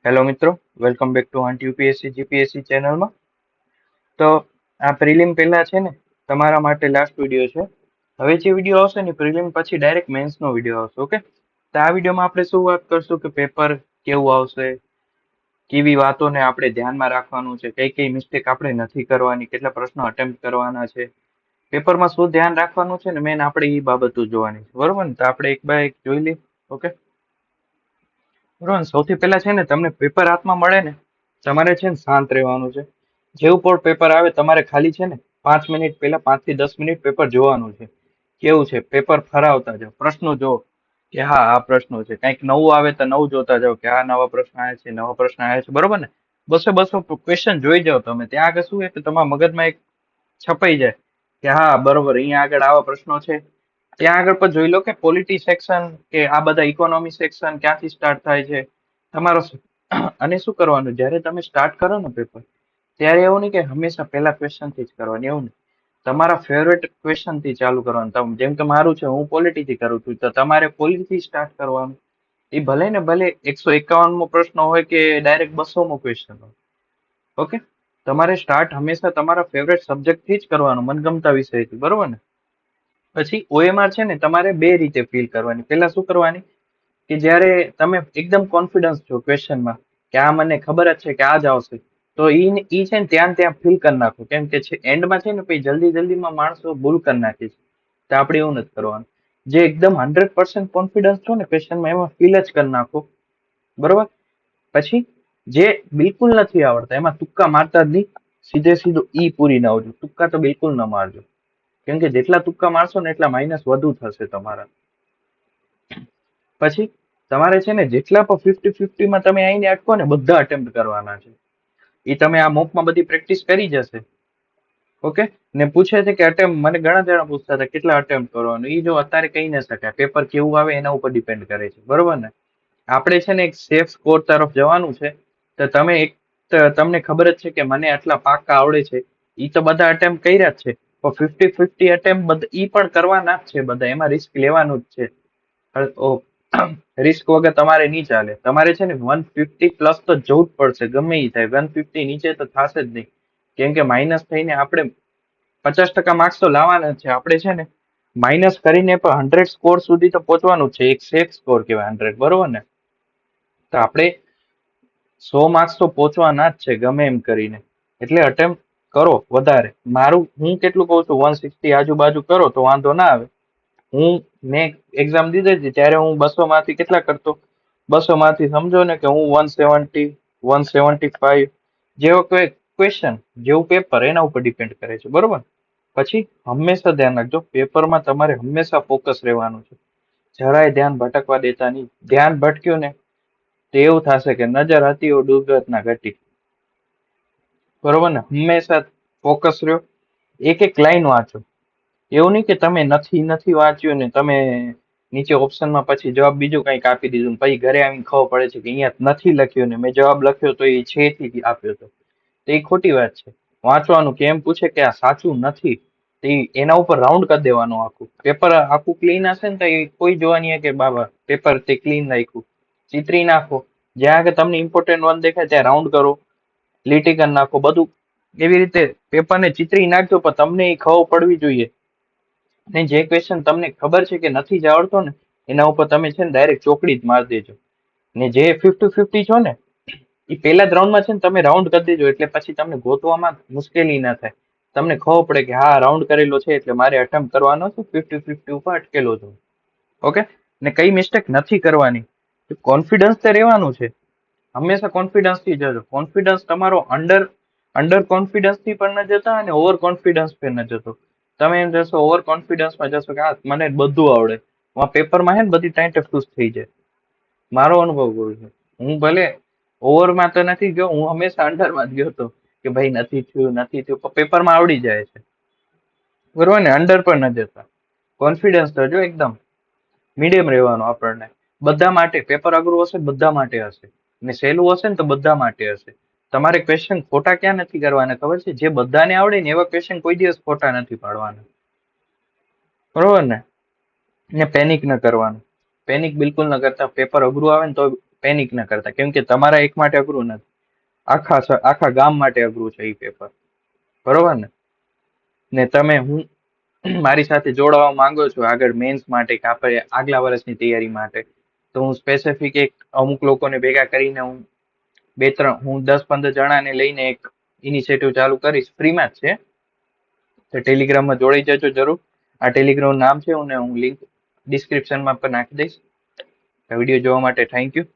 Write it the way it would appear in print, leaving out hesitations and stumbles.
Hello મિત્રો, welcome back to hunt UPSC GPSC ચેનલમાં. તો આ પ્રિલિમ પહેલા છે ને તમારા માટે લાસ્ટ વિડીયો છે. હવે જે વિડીયો આવશે ને પ્રિલિમ પછી ડાયરેક્ટ મેન્સનો વિડીયો આવશે. ઓકે, તો આ વિડીયોમાં આપણે શું વાત કરશું કે પેપર કેવું આવશે, કેવી વાતોને આપણે ધ્યાનમાં રાખવાનું છે, કઈ કઈ મિસ્ટેક આપણે નથી કરવાની, કેટલા પ્રશ્નો અટેમ્પ્ટ કરવાના છે, પેપરમાં શું ધ્યાન રાખવાનું છે ને મેન આપણે એ બાબતો જોવાની છે. બરોબર ને? તો આપણે એક બાય એક જોઈ લઈએ. ઓકે, બરોબર. સૌથી પહેલા છે ને તમને પેપર હાથમાં મળે ને તમારે છે ને શાંત રહેવાનું છે. જેવું પણ પેપર આવે તમારે ખાલી છે ને 5 મિનિટ પહેલા 5 થી 10 મિનિટ પેપર જોવાનું છે. કેવું છે પેપર ફરાવતા જાઓ, પ્રશ્નો જો કે હા આ પ્રશ્નો છે, કંઈક નવું આવે તો નવું જોતા જાઓ કે આ નવા પ્રશ્ન આવ્યા છે, નવા પ્રશ્ન આવ્યા છે. બરોબર ને? 200 ક્વેશ્ચન જોઈ જાઓ તમે. ત્યાં આગળ શું કે તમારા મગજમાં એક છપાઈ જાય કે હા બરોબર અહીંયા આગળ આવા પ્રશ્નો છે. ત્યાં આગળ પણ જોઈ લો કે પોલિટી સેક્શન કે આ બધા ઇકોનોમી સેક્શન ક્યાંથી સ્ટાર્ટ થાય છે તમારો. અને શું કરવાનું જ્યારે તમે સ્ટાર્ટ કરો ને પેપર ત્યારે એવું નહીં કે હંમેશા પહેલા ક્વેશ્ચન થી જ કરવાનું, એવું નહીં. તમારા ફેવરેટ ક્વેશ્ચન થી ચાલુ કરવાનું. જેમ કે મારું છે, હું પોલિટી થી કરું છું, તો તમારે પોલિટી થી સ્ટાર્ટ કરવાનું. એ ભલે ને ભલે 151મો પ્રશ્ન હોય કે ડાયરેક્ટ 200મો ક્વેશ્ચન હોય. ઓકે, તમારે સ્ટાર્ટ હંમેશા તમારા ફેવરેટ સબ્જેક્ટ થી જ કરવાનું, મનગમતા વિષયથી. બરોબર ને? પછી ઓએમઆર છે ને તમારે બે રીતે ફિલ કરવાની. પહેલા શું કરવાની કે જ્યારે તમે એકદમ કોન્ફિડન્સ છો ક્વેશ્ચનમાં કે આ મને ખબર જ છે કે આ જ આવશે, તો ઈ છે ને ત્યાં ફિલ કરી નાખો. કેમ કે છે એન્ડમાં છે ને પછી જલ્દીમાં માણસો ભૂલ કરી નાખે છે. તો આપણે એવું નથી કરવાનું. જે એકદમ 100% કોન્ફિડન્સ છો ને ક્વેશ્ચનમાં એમાં ફિલ જ કરી નાખો. બરોબર? પછી જે બિલકુલ નથી આવડતા એમાં તુક્કા મારતા જ નહીં, સીધું ઈ પૂરી ના આવજો. તુક્કા તો બિલકુલ ન મારજો. કેમ કે જેટલા તુક્કા મારશો ને એટલા માઇનસ વધુ થશે તમારા. પછી તમારે છે ને જેટલા પણ 50-50માં તમે આવીને અટકો ને બધા અટેમ્પ્ટ કરવાના છે. એ તમે આ મોકમાં બધી પ્રેક્ટિસ કરી જશે. ઓકે, ને પૂછે છે કે અટેમ્પ્ટ, મને ઘણા જણા પૂછતા હતા કેટલા અટેમ્પ્ટ કરવાનું. એ જો અત્યારે કહી ન શકાય, પેપર કેવું આવે એના ઉપર ડિપેન્ડ કરે છે. બરોબર ને? આપણે છે ને એક સેફ સ્કોર તરફ જવાનું છે. તો તમે તમને ખબર જ છે કે મને આટલા પાકા આવડે છે, એ તો બધા અટેમ્પ્ટ કર્યા જ છે. તો 50-50 અટેમ્પ્ટ ઈ પણ કરવાના જ છે બધા. એમાં રિસ્ક લેવાનું જ છે. રિસ્ક વગર તમારે નહીં ચાલે. તમારે છે ને 150+ તો જવું જ પડશે ગમે એ થાય. 150 નીચે તો થશે જ નહીં. કેમ કે માઇનસ થઈને આપણે 50% માર્ક્સ તો લાવવાના છે. આપણે છે ને માઇનસ કરીને પણ 100 સ્કોર સુધી તો પહોંચવાનું છે. એક સેફ સ્કોર કહેવાય 100. બરોબર ને? તો આપણે 100 માર્ક્સ તો પહોંચવાના જ છે ગમે એમ કરીને. એટલે અટેમ્પ્ટ કરો વધારે. હું કેટલું કહું છું, 160 આજુબાજુ કરો તો વાંધો ના આવે. મેં એક્ઝામ દીધી હતી ત્યારે હું 200માંથી કેટલા કરતો, 200માંથી સમજો ને કે હું 170, 175 જેવો ક્વેશ્ચન જેવું પેપર એના ઉપર ડિપેન્ડ કરે છે. બરોબર? પછી હંમેશા ધ્યાન રાખજો, પેપરમાં તમારે હંમેશા ફોકસ રહેવાનું છે. જરાય ધ્યાન ભટકવા દેતા નહીં. ધ્યાન ભટક્યું ને તો એવું થશે કે નજર હતી એ દુર્ઘટના ઘટી. બરોબર ને? હંમેશા ફોકસ રહ્યો. એક લાઈન વાંચો. એવું નહીં કે તમે નથી વાંચ્યું ને તમે નીચે ઓપ્શનમાં પછી જવાબ બીજું કંઈક આપી દીધું, પછી ઘરે આવીને ખબર પડે છે કે અહીંયા નથી લખ્યું ને મેં જવાબ લખ્યો તો એ છે થી આપ્યો હતો. તો એ ખોટી વાત છે. વાંચવાનું કે એમ પૂછે કે આ સાચું નથી, તો એના ઉપર રાઉન્ડ કરી દેવાનું. આખું પેપર આખું ક્લીન હશે ને તો એ કોઈ જોવાની કે બાબા પેપર તે ક્લીન રાખ્યું. ચિત્રી નાખો. જ્યાં આગળ તમને ઇમ્પોર્ટન્ટ વન દેખાય ત્યાં રાઉન્ડ કરો, લીટી કરી નાખો. બધું એવી રીતે પેપરને ચિત્રી નાખજો, પણ તમને એ ખબર પડવી જોઈએ. ને જે ક્વેશ્ચન તમને ખબર છે કે નથી જ આવડતો ને એના ઉપર તમે છે ને ડાયરેક્ટ ચોકડી જ મારી દેજો. ને જે 50-50 છો ને એ પહેલા જ રાઉન્ડમાં છે ને તમે રાઉન્ડ કરી દેજો. એટલે પછી તમને ગોતવામાં મુશ્કેલી ના થાય. તમને ખબર પડે કે હા રાઉન્ડ કરેલો છે એટલે મારે અટેમ્પ્ટ કરવાનો છે, 50-50 ઉપર અટકેલો છું. ઓકે, ને કઈ મિસ્ટેક નથી કરવાની. કોન્ફિડન્સ તો રહેવાનું છે. હંમેશા કોન્ફિડન્સ થી જજો. કોન્ફિડન્સ તમારો અંડર કોન્ફિડન્સ થી પણ ન જતા અને ઓવર કોન્ફિડન્સ પણ ન જતો. તમે એમ જશો ઓવર કોન્ફિડન્સમાં જશો કે હા મને બધું આવડે, પેપરમાં છે ને બધી ટાઈમ થઈ જાય. મારો અનુભવ કહું છું. હું ભલે ઓવરમાં તો નથી ગયો, હું હંમેશા અંડરમાં જ ગયો હતો કે ભાઈ નથી થયું પેપરમાં આવડી જાય છે. બરોબર ને? અંડર પણ ન જતા. કોન્ફિડન્સ થજો એકદમ. મીડિયમ રહેવાનું આપણને. બધા માટે પેપર અઘરું હશે, બધા માટે હશે. ને સહેલું હશે ને તો બધા માટે હશે. તમારે ક્વેશ્ચન ખોટા ક્યાં નથી કરવાના ખબર છે? જે બધાને આવડે ને એવા ક્વેશ્ચન કોઈ દિવસ ખોટા નથી પાડવાના. બરોબર ને? પેનિક ન કરવાનું. પેનિક બિલકુલ ન કરતા. પેપર અઘરું આવે ને તો પેનિક ન કરતા, કેમ કે તમારા એક માટે અઘરું નથી, આખા ગામ માટે અઘરું છે એ પેપર, બરોબર ને? ને તમે હું મારી સાથે જોડાવા માંગો છો આગળ મેન્સ માટે કે આપણે આગલા વર્ષની તૈયારી માટે, તો હું સ્પેસિફિક અમુક લોકોને ભેગા કરીને હું 10-15 જણાને લઈને એક ઇનિશિયેટિવ ચાલુ કરીશ, ફ્રીમાં જ છે. તો ટેલિગ્રામમાં જોડાઈ જજો જરૂર. આ ટેલિગ્રામ નામ છે, હું લિંક ડિસ્ક્રિપ્શનમાં પણ નાખી દઈશ. વિડીયો જોવા માટે થેન્ક યુ.